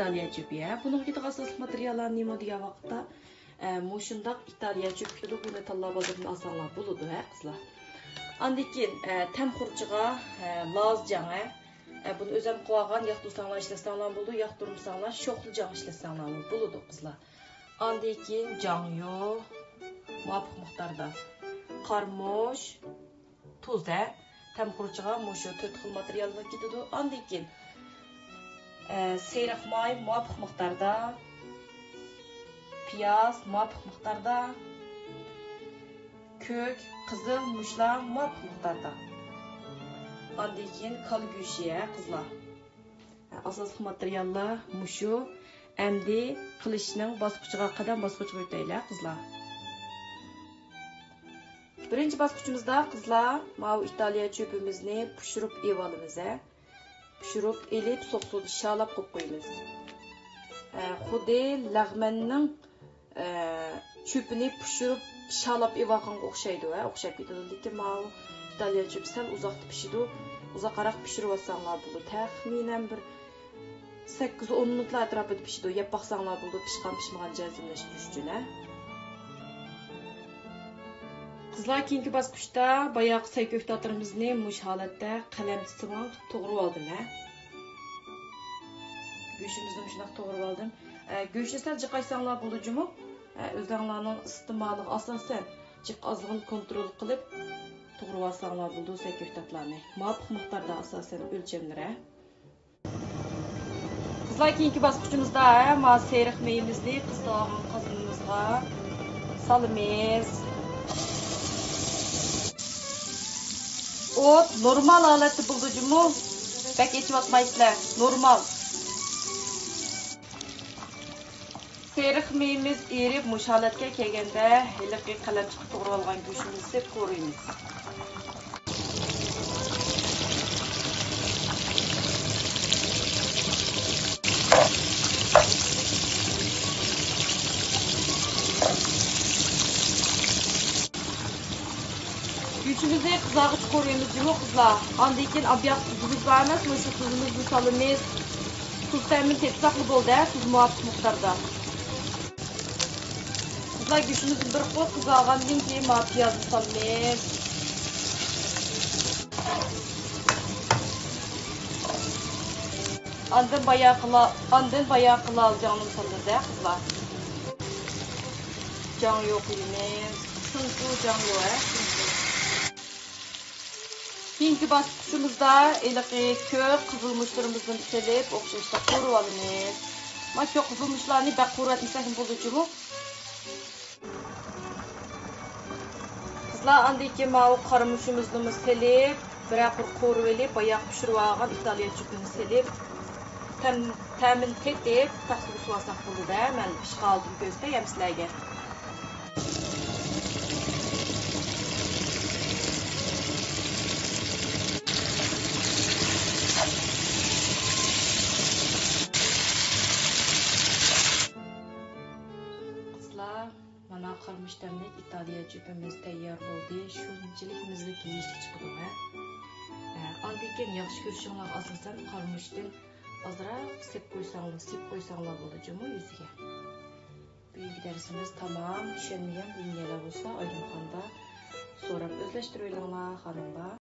İtalya çöpü. Bunun gibi asaslı materyallar nemo degan vaqtda mushundaq İtalya çöpü buni tanlab olishni osonroq bo'ladi, qizlar. Andan keyin tamxurchiga lozjang, buni o'zim qilib olgan, yoqtirsanglar ishlasanglar bo'ladi, yoqtirmasanglar sho'xli jang ishlasanglar bo'ladi, qizlar. Andan keyin jangyo muvofiq miqdorda qarmosh, tuz, tamxurchiga mushu 4 xil materiallar ketadi. Andan keyin seyriq may muvofiq miqdorda, piyoz muvofiq miqdorda, ko'k, qizil mushlar muvofiq miqdorda. Andan keyin kol go'shti, qizlar. Asosiy materiallar mushu. Endi qilishning bosqichiga qadam bosqichiga o'taylik, qizlar. Birinchi bosqichimizda qizlar, mana İtalya çöpimizni pishirib olamiz. Pishirib elib so'q suvda shalab qo'yib qo'yamiz. Xuddi lag'manning çöpini pishirib shalab olganga o'xshaydi, o'xshab ketadi. Lekin mana İtalya çöpü sal uzoqda pishidi. Uzoqroq pishirib olsanglar bo'ladi. Taxminan bir 8-10 minutlar atrofida pishidi. Yeb baqsanglar bo'ladi, pishgan pishmagan jazmlashtirish uchun. Qizlar, keyingi bosqichda boyagi say ko'ktatlarimizni mush holatda qalamchisimon to'g'rib oldim. Go'shtimizni shunday to'g'rib oldim. Go'shtni sal jiqaysanglar bo'ladi-jimi? O'zinglarning iste'moliga asosan jiq ozlig'ini kontrol qilib to'g'rib olsanglar bo'ladi say ko'ktatlarni. Muvofiq miqdorda asosan o'lchamlari. Qizlar, keyingi bosqichimizda ma seriq mayimizni qizg'an qozonimizga solamiz. O't normal holatda bo'ldi-jimi? Bak echib normal. Seriq mayimiz erib mush holatga kelganda, hiliqi qalamchiq to'g'rib olgan go'shtimizni qo'raymiz. Go'shtimizni qizarg'ich qo'raymiz-jimi, qizlar? Andan keyin abyaq tuzimiz bor emas, shu tuzimizni solamiz. Tuz ta'min tepsaqli bo'ldi, tuz muvofiq miqdorda. Qizlar, go'shtimizni bir qo'y qizargandan keyin ma piyozni solamiz. Andan bayağı qilolganini solamiz, qizlar. Jang yo'qlaymiz. Shunqu jang yo'q, Keyingi bosqichimizda iliqi ko'k qizilmushlarimizni silib, o'xshashda qo'rib olamiz. Mana ko'k qizilmushlarni baq qo'ratmasak bo'ladi-jimi? Qizlar, andan keyin mana qaramushimizni silib, bir qo'rib olib, boyaq pishirib olgan İtalya çöpini silib, ta'min tetib, taqsim qilsak bo'ladi. Men pishqaldim ko'rsatay sizlarga. Mana qarmishtamlik İtalya çöpimiz tayyor bo'ldi. Shunchalik muzlik yeyishlik chiqdi. Andan keyin yaxshi ko'rishinglarga asosan qarmishdan ozroq sep qo'ysanglar bo'ladi-jimi yuziga. Bugungi darsimiz tamom. Tushunmagan bilganlar bo'lsa, Oylimxonda so'rab o'zlashtirib olinglar, xonimlar.